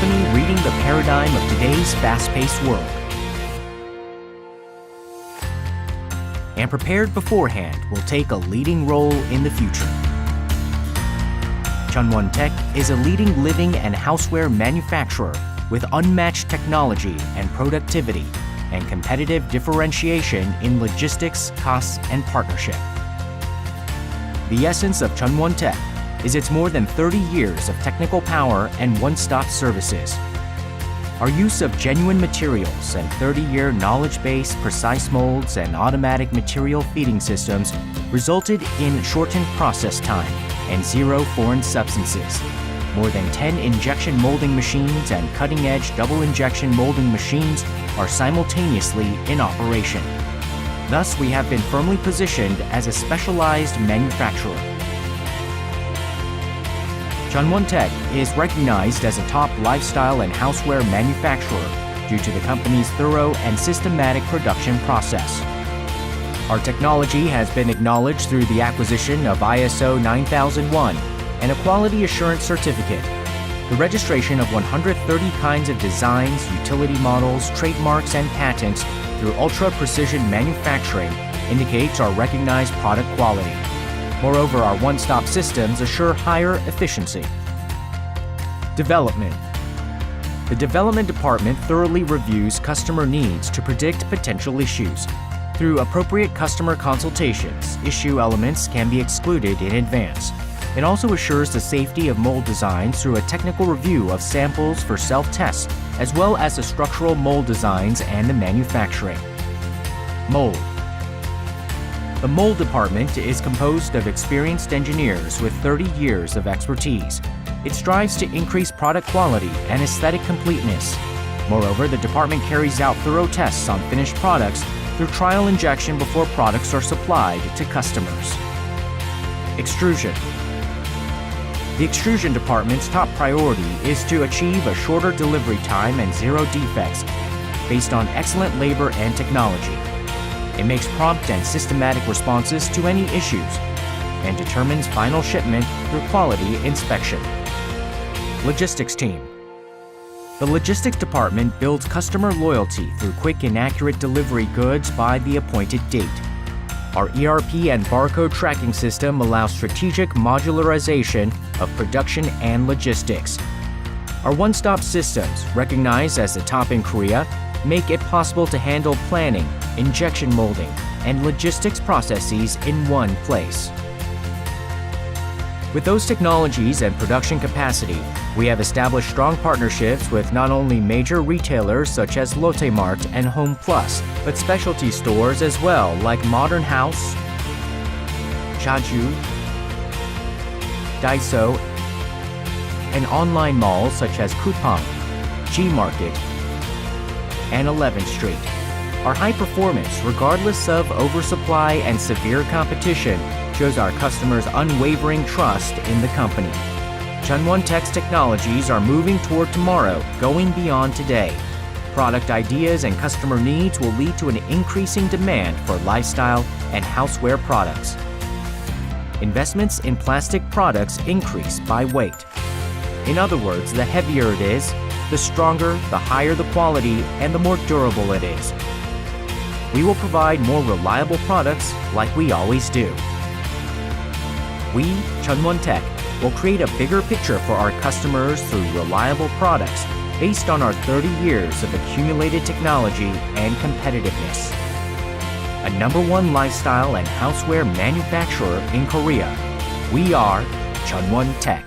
company reading the paradigm of today's fast-paced world. And prepared beforehand will take a leading role in the future. Jeonwon Tech is a leading living and houseware manufacturer with unmatched technology and productivity and competitive differentiation in logistics, costs, and partnership. The essence of Jeonwon Tech is its more than 30 years of technical power and one-stop services. Our use of genuine materials and 30-year knowledge-based precise molds and automatic material feeding systems resulted in shortened process time and 0 foreign substances. More than 10 injection molding machines and cutting-edge double injection molding machines are simultaneously in operation. Thus, we have been firmly positioned as a specialized manufacturer. Jeonwon Tech is recognized as a top lifestyle and houseware manufacturer due to the company's thorough and systematic production process. Our technology has been acknowledged through the acquisition of ISO 9001 and a quality assurance certificate. The registration of 130 kinds of designs, utility models, trademarks, and patents through ultra-precision manufacturing indicates our recognized product quality. Moreover, our one-stop systems assure higher efficiency. Development. The development department thoroughly reviews customer needs to predict potential issues. Through appropriate customer consultations, issue elements can be excluded in advance. It also assures the safety of mold designs through a technical review of samples for self-tests, as well as the structural mold designs and the manufacturing. Mold. The mold department is composed of experienced engineers with 30 years of expertise. It strives to increase product quality and aesthetic completeness. Moreover, the department carries out thorough tests on finished products through trial injection before products are supplied to customers. Extrusion. The extrusion department's top priority is to achieve a shorter delivery time and 0 defects based on excellent labor and technology. It makes prompt and systematic responses to any issues and determines final shipment through quality inspection. Logistics team. The logistics department builds customer loyalty through quick and accurate delivery goods by the appointed date. Our ERP and barcode tracking system allows strategic modularization of production and logistics. Our one-stop systems, recognized as the top in Korea, make it possible to handle planning, injection molding, and logistics processes in one place. With those technologies and production capacity, we have established strong partnerships with not only major retailers such as Lotte Mart and Home Plus, but specialty stores as well like Modern House, Jeju, Daiso, and online malls such as Coupang, G-Market, and 11th Street. Our high performance, regardless of oversupply and severe competition, shows our customers' unwavering trust in the company. Jeonwon Tech's technologies are moving toward tomorrow, going beyond today. Product ideas and customer needs will lead to an increasing demand for lifestyle and houseware products. Investments in plastic products increase by weight. In other words, the heavier it is, the stronger, the higher the quality, and the more durable it is. We will provide more reliable products like we always do. We, Jeonwon Tech, will create a bigger picture for our customers through reliable products based on our 30 years of accumulated technology and competitiveness. A #1 lifestyle and houseware manufacturer in Korea. We are Jeonwon Tech.